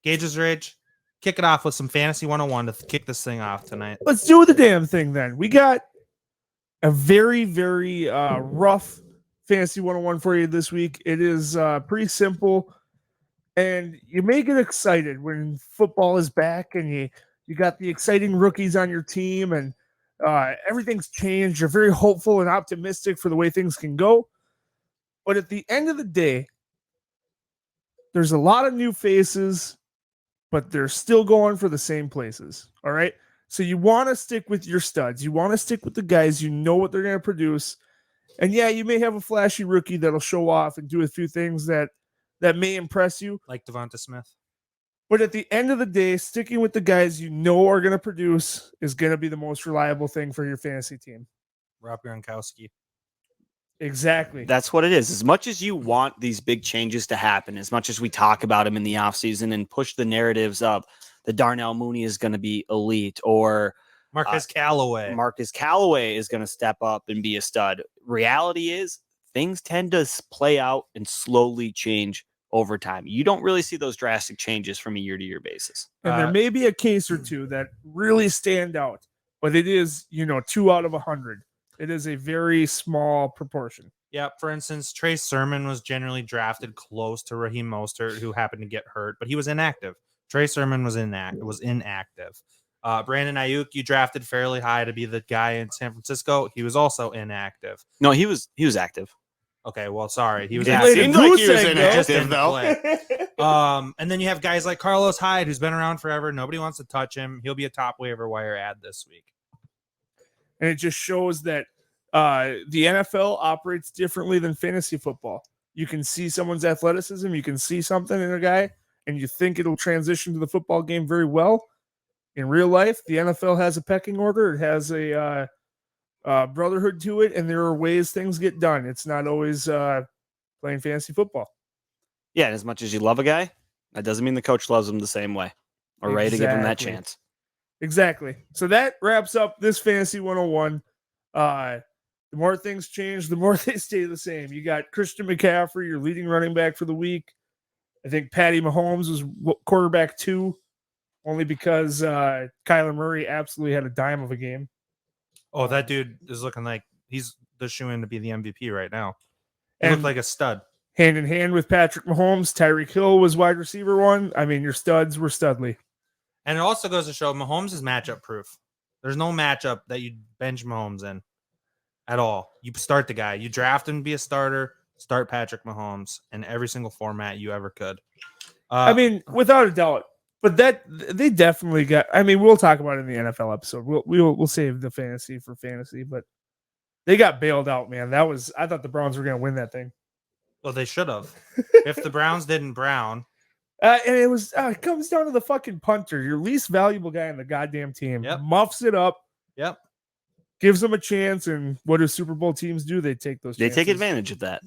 Gage's Rage, kick it off with some Fantasy 101 to kick this thing off tonight. Let's do the damn thing then. We got a very, very rough Fantasy 101 for you this week. It is pretty simple, and you may get excited when football is back and you got the exciting rookies on your team and everything's changed. You're very hopeful and optimistic for the way things can go. But at the end of the day, there's a lot of new faces, but they're still going for the same places. All right. So you want to stick with your studs. You want to stick with the guys you know what they're going to produce. And yeah, you may have a flashy rookie that'll show off and do a few things that may impress you. Like Devonta Smith. But at the end of the day, sticking with the guys you know are going to produce is going to be the most reliable thing for your fantasy team. Rob Gronkowski. Exactly. That's what it is. As much as you want these big changes to happen, as much as we talk about them in the offseason and push the narratives of the Darnell Mooney is going to be elite or Marcus Callaway. Marcus Callaway is going to step up and be a stud. Reality is things tend to play out and slowly change over time. You don't really see those drastic changes from a year-to-year basis. And there may be a case or two that really stand out, but it is, 2 out of 100. It is a very small proportion. Yeah, for instance, Trey Sermon was generally drafted close to Raheem Mostert, who happened to get hurt, but he was inactive. Trey Sermon was inactive. Brandon Ayuk, you drafted fairly high to be the guy in San Francisco. He was also inactive. No, he was active. Okay, well, sorry. He was Yeah, active. seemed like he was Just inactive, didn't though. play. And then you have guys like Carlos Hyde, who's been around forever. Nobody wants to touch him. He'll be a top waiver wire ad this week. And it just shows that the NFL operates differently than fantasy football. You can see someone's athleticism, you can see something in a guy, and you think it'll transition to the football game very well. In real life, the NFL has a pecking order. It has a brotherhood to it, and there are ways things get done. It's not always playing fantasy football. Yeah, and as much as you love a guy, that doesn't mean the coach loves him the same way or ready to give him that chance. Exactly. So that wraps up this Fantasy 101. The more things change, the more they stay the same. You got Christian McCaffrey, your leading running back for the week. I think Patty Mahomes was quarterback 2, only because Kyler Murray absolutely had a dime of a game. Oh, that dude is looking like he's the shoe-in to be the MVP right now. He And looked like a stud. Hand in hand with Patrick Mahomes, Tyreek Hill was wide receiver 1. I mean, your studs were studly. And it also goes to show Mahomes is matchup proof. There's no matchup that you bench Mahomes in at all. You start the guy. You draft him to be a starter, start Patrick Mahomes in every single format you ever could. I mean, without a doubt. But that they definitely got. I mean, we'll talk about it in the NFL episode. We'll save the fantasy for fantasy, but they got bailed out, man. I thought the Browns were going to win that thing. Well, they should have. If the Browns didn't brown. And it comes down to the fucking punter, your least valuable guy in the goddamn team. Yep. Muffs it up. Yep. Gives them a chance. And what do Super Bowl teams do? They take those chances. They take advantage of that.